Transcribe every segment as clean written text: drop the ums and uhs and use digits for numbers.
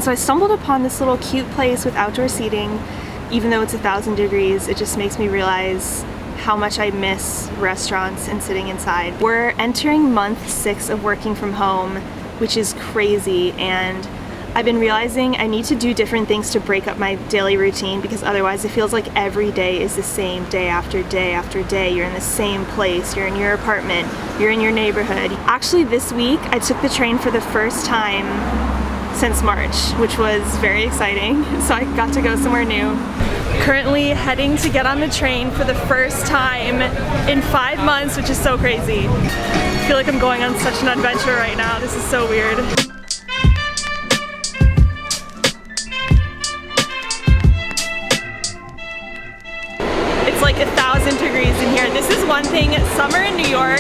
So I stumbled upon this little cute place with outdoor seating. Even though it's 1,000 degrees, it just makes me realize how much I miss restaurants and sitting inside. We're entering month 6 of working from home, which is crazy, and I've been realizing I need to do different things to break up my daily routine, because otherwise it feels like every day is the same, day after day after day. You're in the same place, you're in your apartment, you're in your neighborhood. Actually, this week I took the train for the first time since March, which was very exciting. So I got to go somewhere new. Currently heading to get on the train for the first time in 5 months, which is so crazy. I feel like I'm going on such an adventure right now. This is so weird. It's like 1,000 degrees in here. This is one thing, summer in New York,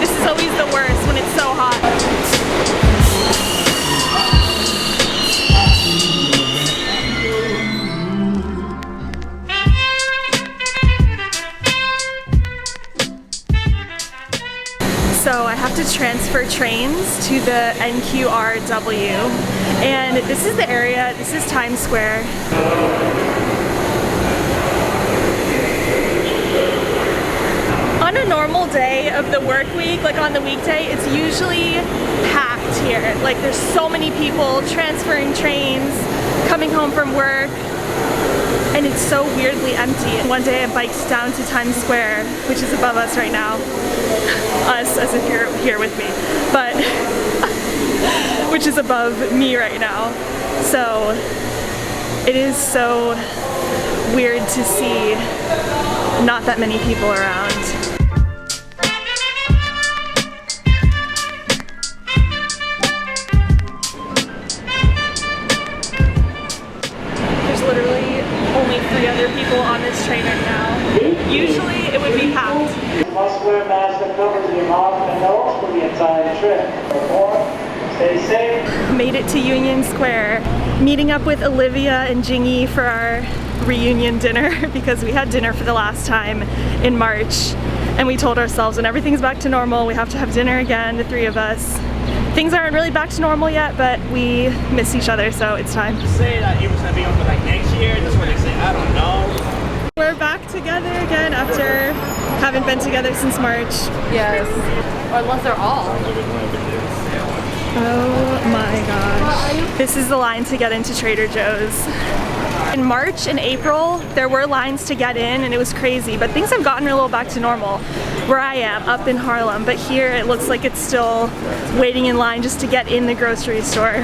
this is always the worst when it's so hot. So I have to transfer trains to the NQRW, and this is the area, this is Times Square. On a normal day of the work week, like on the weekday, it's usually packed here. Like there's so many people transferring trains, coming home from work, and it's so weirdly empty. One day I biked down to Times Square, which is above us right now. Us, as if you're here with me, but which is above me right now. So it is so weird to see not that many people around. There's literally only 3 other people on this train right now. Usually it would be packed. Must wear mask that covers your mouth and nose for the entire trip. Stay safe. Made it to Union Square, meeting up with Olivia and Jingy for our reunion dinner because we had dinner for the last time in March, and we told ourselves when everything's back to normal we have to have dinner again, the 3 of us. Things aren't really back to normal yet, but we miss each other, so it's time. Say that it was gonna be over like next year. That's what they say. I don't know. We're back together again after haven't been together since March. Yes. Or unless they're all. Oh my gosh. This is the line to get into Trader Joe's. In March and April, there were lines to get in and it was crazy, but things have gotten a little back to normal where I am, up in Harlem. But here it looks like it's still waiting in line just to get in the grocery store.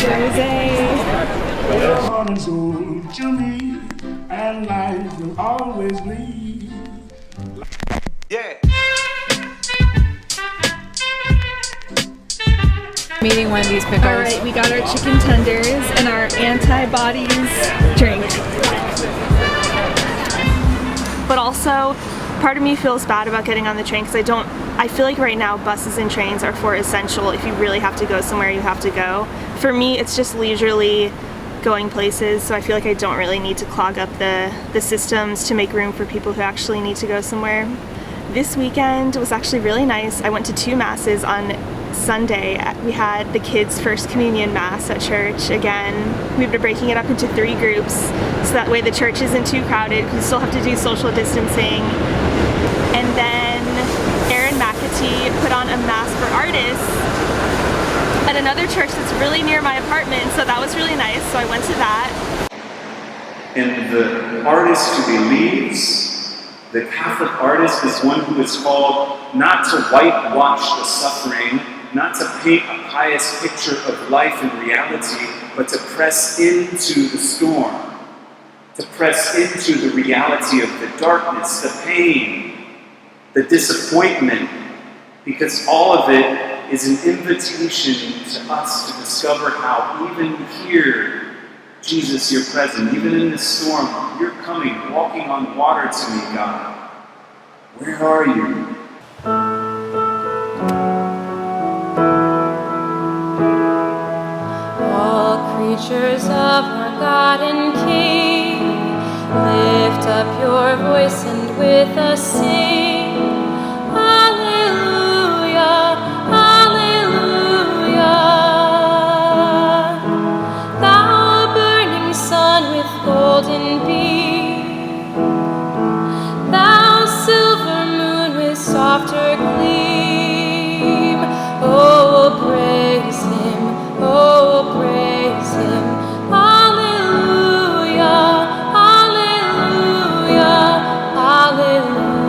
There's Jimmy, and life will always lead. Yeah. Meeting one of these pickles. All right, we got our chicken tenders and our antibodies drink. But also, part of me feels bad about getting on the train because I feel like right now buses and trains are for essential. If you really have to go somewhere, you have to go. For me, it's just leisurely going places, so I feel like I don't really need to clog up the systems to make room for people who actually need to go somewhere. This weekend was actually really nice. I went to 2 masses on Sunday. We had the kids' first communion mass at church again. We've been breaking it up into 3 groups so that way the church isn't too crowded because we still have to do social distancing. And then Aaron McAtee put on a mass for artists at another church that's really near my apartment, so that was really nice, so I went to that. And the artist who believes, the Catholic artist, is one who is called not to whitewash the suffering, not to paint a pious picture of life and reality, but to press into the storm, to press into the reality of the darkness, the pain, the disappointment, because all of it is an invitation to us to discover how even here, Jesus, you're present. Even in this storm, you're coming, walking on water to me, God. Where are you? All creatures of our God and King, lift up your voice and with us sing. Alleluia, alleluia. golden beam. Thou silver moon with softer gleam. Oh, praise him, oh, praise him. Hallelujah, hallelujah, hallelujah.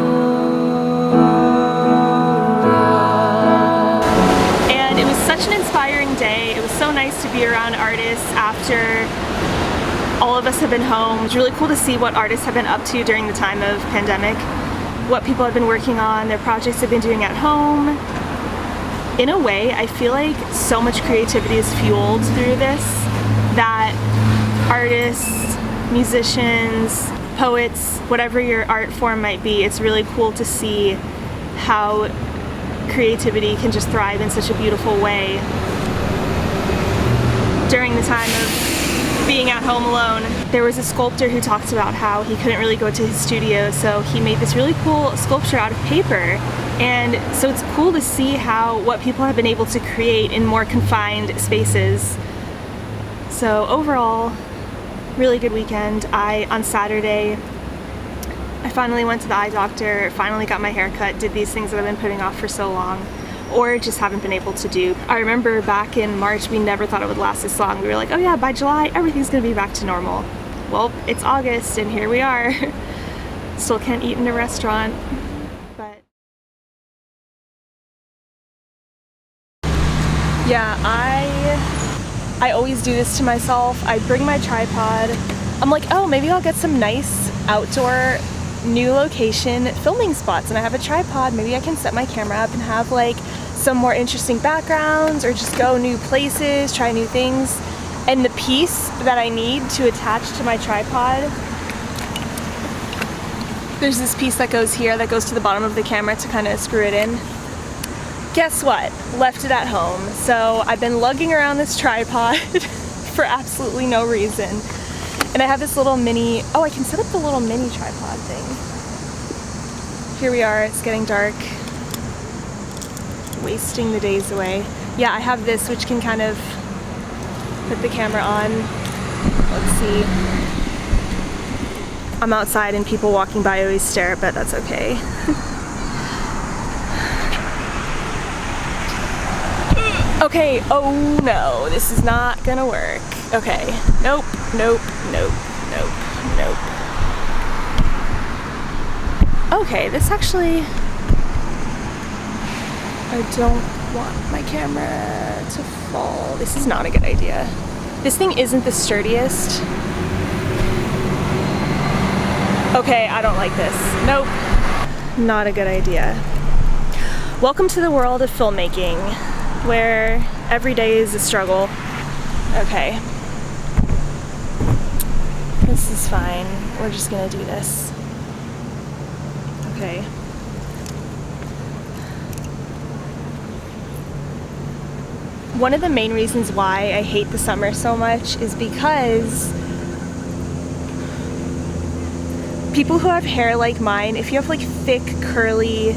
And it was such an inspiring day. It was so nice to be around artists after all of us have been home. It's really cool to see what artists have been up to during the time of pandemic, what people have been working on, their projects they've been doing at home. In a way, I feel like so much creativity is fueled through this, that artists, musicians, poets, whatever your art form might be, it's really cool to see how creativity can just thrive in such a beautiful way during the time of being at home alone. There was a sculptor who talked about how he couldn't really go to his studio, so he made this really cool sculpture out of paper. And so it's cool to see how what people have been able to create in more confined spaces. So overall, really good weekend. On Saturday, I finally went to the eye doctor, finally got my hair cut, did these things that I've been putting off for so long, or just haven't been able to do. I remember back in March, we never thought it would last this long. We were like, oh yeah, by July, everything's gonna be back to normal. Well, it's August and here we are. Still can't eat in a restaurant, but yeah, I always do this to myself. I bring my tripod. I'm like, oh, maybe I'll get some nice outdoor new location filming spots, and I have a tripod. Maybe I can set my camera up and have like some more interesting backgrounds, or just go new places, try new things. And the piece that I need to attach to my tripod, there's this piece that goes here that goes to the bottom of the camera to kind of screw it in. Guess what? Left it at home. So I've been lugging around this tripod for absolutely no reason. And I have this little mini, oh, I can set up the little mini tripod thing. Here we are, it's getting dark. Wasting the days away. Yeah, I have this which can kind of put the camera on. Let's see. I'm outside and people walking by always stare, but that's okay. Okay, oh no, this is not gonna work. Okay, nope, nope, nope, nope, nope. Okay, this actually, I don't want my camera to fall. This is not a good idea. This thing isn't the sturdiest. Okay, I don't like this. Nope, not a good idea. Welcome to the world of filmmaking, where every day is a struggle. Okay. This is fine. We're just gonna do this. Okay. One of the main reasons why I hate the summer so much is because people who have hair like mine, if you have like thick, curly,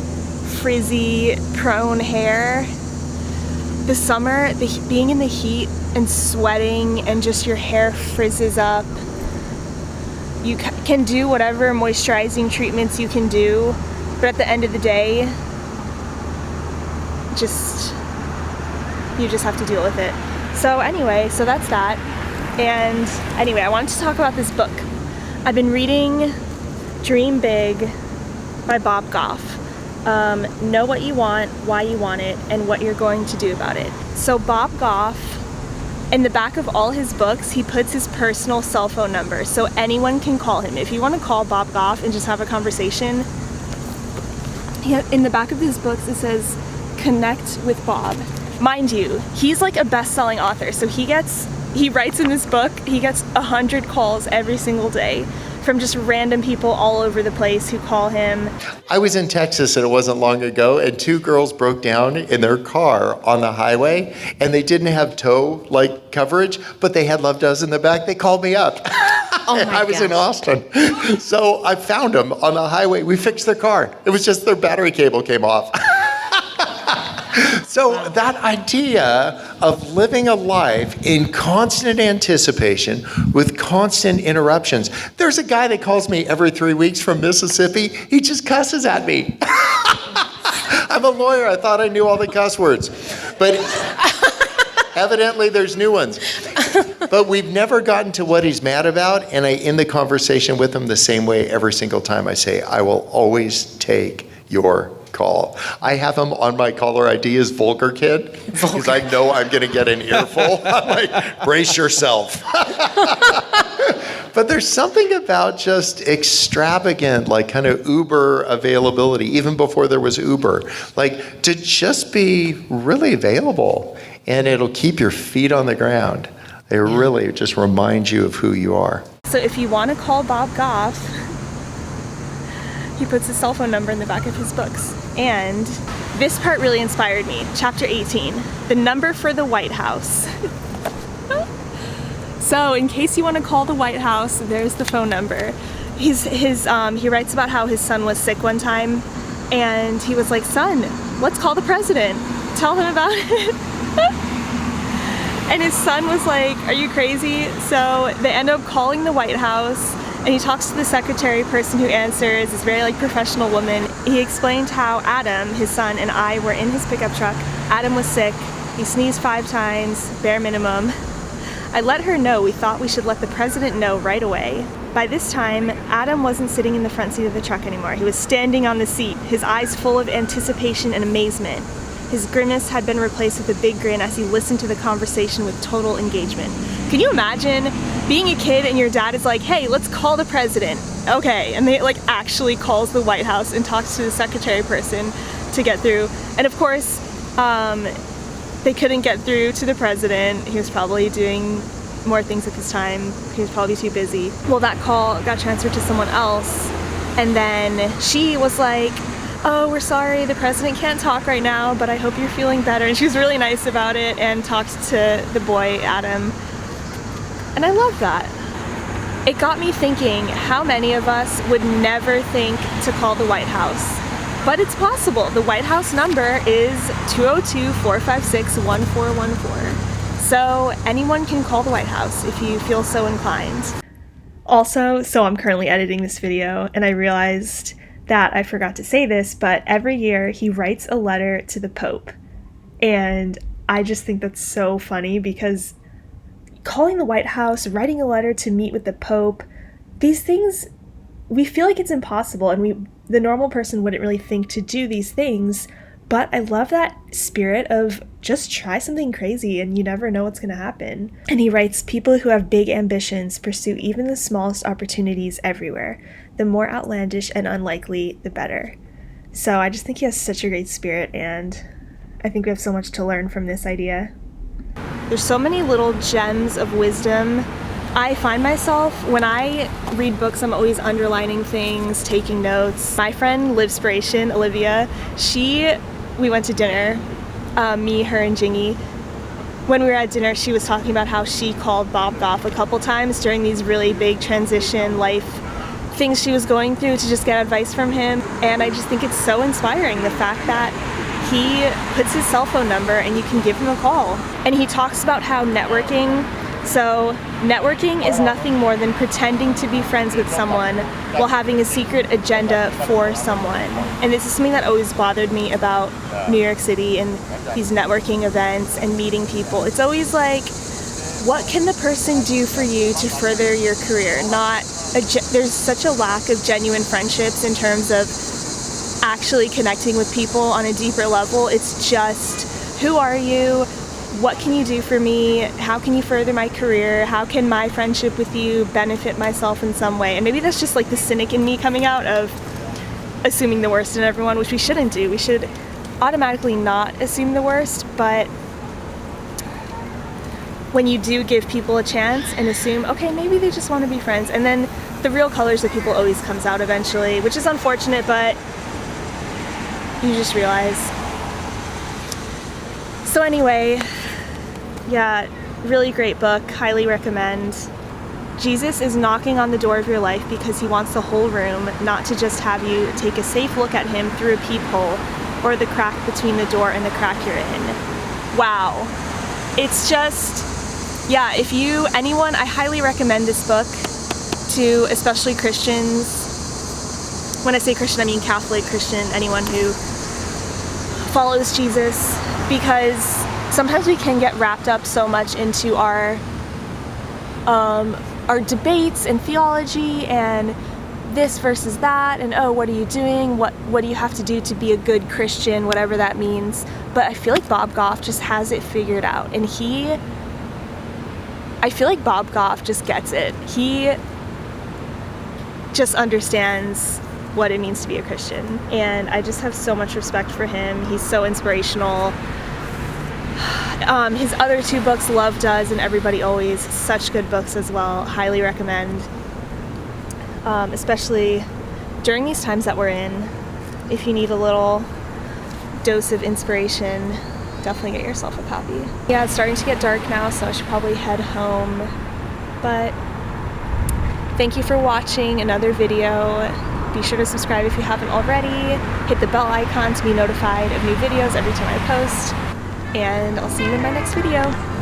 frizzy, prone hair, the summer, being in the heat and sweating and just your hair frizzes up, you can do whatever moisturizing treatments you can do, but at the end of the day, you just have to deal with it. So anyway, so that's that. And anyway, I wanted to talk about this book. I've been reading Dream Big by Bob Goff. Know what you want, why you want it, and what you're going to do about it. So Bob Goff, in the back of all his books, he puts his personal cell phone number so anyone can call him. If you want to call Bob Goff and just have a conversation, in the back of his books it says, connect with Bob. Mind you, he's like a best-selling author, so he writes in this book, he gets 100 calls every single day from just random people all over the place who call him. I was in Texas, and it wasn't long ago, and two girls broke down in their car on the highway, and they didn't have tow coverage, but they had Love Does in the back. They called me up. Oh my I was in Austin. So I found them on the highway. We fixed their car. It was just their battery cable came off. So that idea of living a life in constant anticipation with constant interruptions. There's a guy that calls me every 3 weeks from Mississippi. He just cusses at me. I'm a lawyer. I thought I knew all the cuss words. But evidently there's new ones. But we've never gotten to what he's mad about, and I end the conversation with him the same way every single time. I say, I will always take your call. I have him on my caller ID as Vulgar Kid, because I know I'm going to get an earful. I'm like, brace yourself. But there's something about just extravagant, like kind of Uber availability, even before there was Uber, like to just be really available, and it'll keep your feet on the ground. It really just reminds you of who you are. So if you want to call Bob Goff, he puts his cell phone number in the back of his books. And this part really inspired me. Chapter 18, the number for the White House. So in case you want to call the White House, there's the phone number. He writes about how his son was sick one time, and he was like, son, let's call the president. Tell him about it. And his son was like, are you crazy? So they end up calling the White House, and he talks to the secretary person who answers, this very professional woman. He explained how Adam, his son, and I were in his pickup truck. Adam was sick. He sneezed 5 times, bare minimum. I let her know we thought we should let the president know right away. By this time, Adam wasn't sitting in the front seat of the truck anymore. He was standing on the seat, his eyes full of anticipation and amazement. His grimace had been replaced with a big grin as he listened to the conversation with total engagement. Can you imagine being a kid and your dad is like, hey, let's call the president. Okay, and they actually calls the White House and talks to the secretary person to get through. And of course, they couldn't get through to the president. He was probably doing more things at this time. He was probably too busy. Well, that call got transferred to someone else, and then she was like, oh, we're sorry, the president can't talk right now, but I hope you're feeling better. And she was really nice about it and talked to the boy, Adam. And I love that. It got me thinking how many of us would never think to call the White House. But it's possible. The White House number is 202-456-1414. So anyone can call the White House if you feel so inclined. Also, so I'm currently editing this video, and I realized that I forgot to say this, but every year he writes a letter to the Pope. And I just think that's so funny, because calling the White House, writing a letter to meet with the Pope, these things, we feel like it's impossible, and the normal person wouldn't really think to do these things. But I love that spirit of just try something crazy and you never know what's going to happen. And he writes, people who have big ambitions pursue even the smallest opportunities everywhere. The more outlandish and unlikely, the better. So I just think he has such a great spirit, and I think we have so much to learn from this idea. There's so many little gems of wisdom. I find myself, when I read books, I'm always underlining things, taking notes. My friend Livspiration, Olivia, we went to dinner, me, her, and Jingy. When we were at dinner, she was talking about how she called Bob Goff a couple times during these really big transition life things she was going through to just get advice from him. And I just think it's so inspiring, the fact that he puts his cell phone number and you can give him a call. And he talks about how networking is nothing more than pretending to be friends with someone while having a secret agenda for someone. And this is something that always bothered me about New York City and these networking events and meeting people. It's always like, what can the person do for you to further your career? There's such a lack of genuine friendships in terms of actually connecting with people on a deeper level. It's just, who are you? What can you do for me? How can you further my career? How can my friendship with you benefit myself in some way? And maybe that's just like the cynic in me coming out of assuming the worst in everyone, which we shouldn't do. We should automatically not assume the worst, but when you do give people a chance and assume, okay, maybe they just want to be friends, and then the real colors of people always comes out eventually, which is unfortunate, but you just realize. So anyway, yeah, really great book, highly recommend. Jesus is knocking on the door of your life because he wants the whole room, not to just have you take a safe look at him through a peephole, or the crack between the door and the crack you're in. Wow. It's just, yeah, anyone, I highly recommend this book to especially Christians. When I say Christian, I mean Catholic, Christian, anyone who follows Jesus, because sometimes we can get wrapped up so much into our debates and theology and this versus that, and oh, what are you doing? What do you have to do to be a good Christian? Whatever that means. But I feel like Bob Goff just has it figured out, and I feel like Bob Goff just gets it. He just understands what it means to be a Christian, and I just have so much respect for him. He's so inspirational. His other two books, Love Does and Everybody Always, such good books as well. Highly recommend. Especially during these times that we're in. If you need a little dose of inspiration, definitely get yourself a copy. Yeah, it's starting to get dark now, so I should probably head home. But thank you for watching another video. Be sure to subscribe if you haven't already. Hit the bell icon to be notified of new videos every time I post. And I'll see you in my next video.